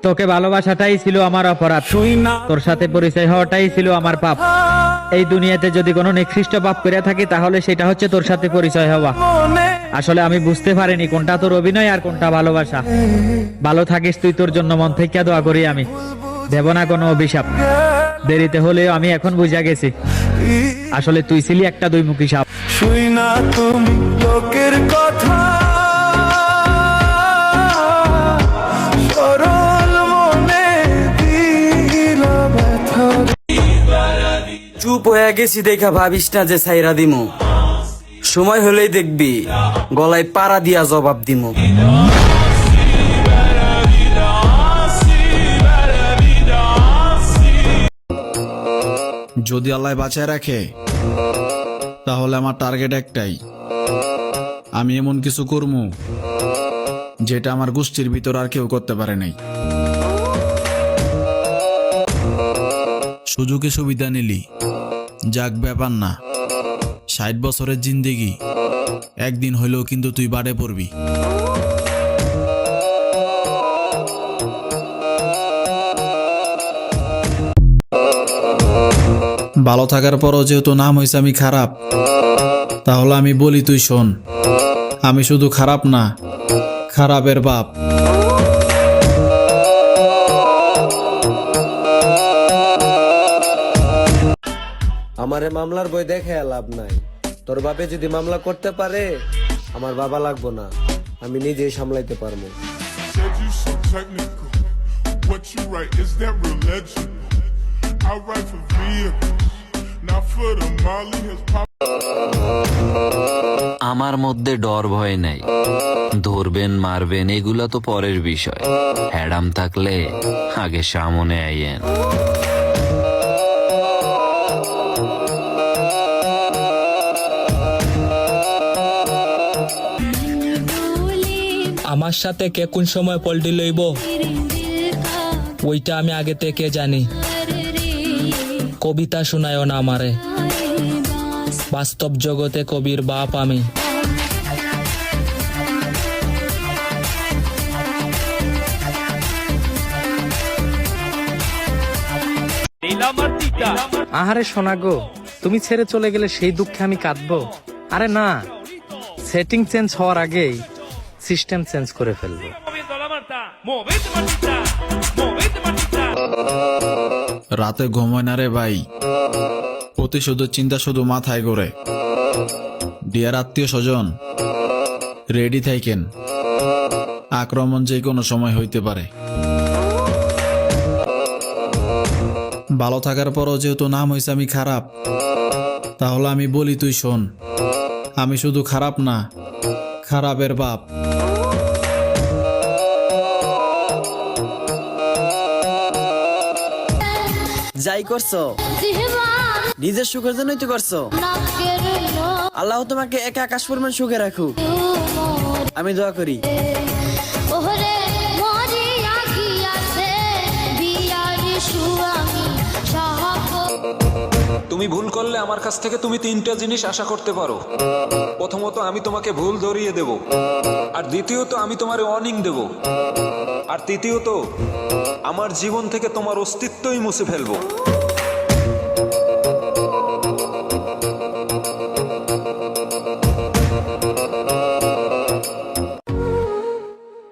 তোকে ভালোবাসাটাই ছিল আমার অপরাধ, তোর সাথে পরিচয় হওয়াটাই ছিল আমার পাপ। এই দুনিয়াতে যদি কোনো নিকৃষ্ট পাপ করে থাকি তাহলে সেটা হচ্ছে তোর সাথে পরিচয় হওয়া। আসলে আমি বুঝতে পারিনি কোনটা তোর অভিনয় আর কোনটা ভালোবাসা। ভালো থাকিস তুই, তোর জন্য মন থেকে দোয়া করি আমি। দেব না কোনো অভিশাপ, দেরিতে হলেও আমি এখন বুঝা গেছি আসলে তুই ছিলি একটা দুইমুখী সাপ। শুই না তুমি লোকের কথা, সরল মনে দিলা ব্যথা। চুপ হয়ে গেছি দেখা ভাবিস না যে সাইরা দিমু, সময় হলেই দেখবি গলায় পাড়া দিয়া জবাব দিমু। যদি আল্লাহ বাঁচায় রাখে তাহলে আমার টার্গেট একটাই, আমি এমন কিছু করবো যেটা আমার গোষ্ঠীর ভিতর আর কেউ করতে পারে নাই। সুযোগে সুবিধা নিলি যাক ব্যাপার না, 60 বছরের জিন্দেগি একদিন হইলেও কিন্তু তুই বাড়ে পড়বি। ভালো থাকার পরও যেহেতু নাম হয়েছে আমি খারাপ, তাহলে আমি বলি তুই শোন, আমি শুধু খারাপ না, খারাপের বাপ। আমারে মামলার বই দেখে লাভ নাই। তোর বাপে যদি মামলা করতে পারে আমার বাবা লাগবো না, আমি নিজেই সামলাইতে পারবো। Said you so technical. What you write, is that religion? I write for vehicles, not for the Molly has popped. আমার মধ্যে ডর ভয় নাই, ধরবেন মারবেন এগুলা তো পরের বিষয়। হ্যাডাম থাকলে আগে সামনে আইয়েন। আমার সাথে কে কোন সময় পল্টি লইব ওইটা আমি আগে থেকে জানি। কবিতা শোনায়ও না আমারে, বাস্তব জগতে কবির বাপ আমি। আহারে সোনা গো, তুমি ছেড়ে চলে গেলে সেই দুঃখে আমি কাঁদবো? আরে না, সেটিং চেঞ্জ হওয়ার আগেই সিস্টেম চেঞ্জ করে ফেলবো। রাতে ঘুমায় না রে ভাই, প্রতিশোধের চিন্তা শুধু মাথায় ঘোরে। ডিয়ার আত্মীয় স্বজন, রেডি থাকেন, আক্রমণ যে কোনো সময় হইতে পারে। ভালো থাকার পরও যেহেতু নাম হয়েছে আমি খারাপ, তাহলে আমি বলি তুই শোন, আমি শুধু খারাপ না, খারাপের বাপ। যাই করছো নিজের সুখের জন্যই তো করছো। আল্লাহ তোমাকে একা আকাশ পরিমাণ সুখে রাখুক, আমি দোয়া করি। তুমি ভুল করলে আমার কাছ থেকে তুমি 3টা জিনিস আশা করতে পারো। প্রথমত, আমি তোমাকে ভুল ধরিয়ে দেব, আর দ্বিতীয়ত আমি তোমার ওয়ার্নিং দেব, আর তৃতীয়ত আমার জীবন থেকে তোমার অস্তিত্বই মুছে ফেলবো।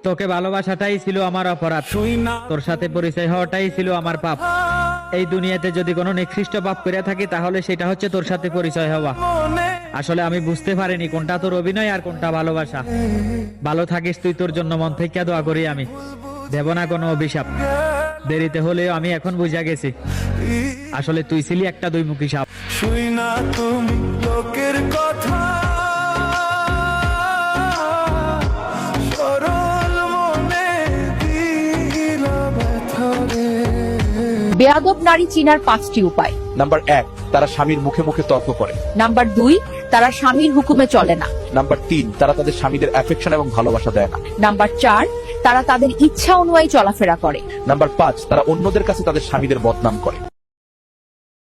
তোকে ভালোবাসাটাই ছিল আমার অপরাধ, তোর সাথে পরিচয় হওয়াটাই ছিল আমার পাপ। এই দুনিয়াতে যদি কোনো নিকৃষ্ট পাপ করে থাকি তাহলে সেটা হচ্ছে তোর সাথে পরিচয় হওয়া। আসলে আমি বুঝতে পারিনি কোনটা তোর অভিনয় আর কোনটা ভালোবাসা। ভালো থাকিস তুই, তোর জন্য মন থেকে দোয়া করি আমি। দেব না কোনো অভিশাপ, দেরিতে হলেও আমি এখন বুঝা গেছি আসলে তুই ছিলি একটা দুইমুখী সাপ। শুই না তুমি লোকের কথা, সরল মনে দিলা ব্যথা রে। বেয়াদব নারী চিনার 5টি উপায়। নাম্বার 1, তারা স্বামীর মুখে মুখে তর্ক করে। নাম্বার 2, তারা স্বামীর হুকুমে চলে না। নাম্বার 3, তারা তাদের স্বামীদের অ্যাফেকশন এবং ভালোবাসা দেয় না। নাম্বার 4, তারা তাদের ইচ্ছা অনুযায়ী চলাফেরা করে। নাম্বার 5, তারা অন্যদের কাছে তাদের স্বামীদের বদনাম করে।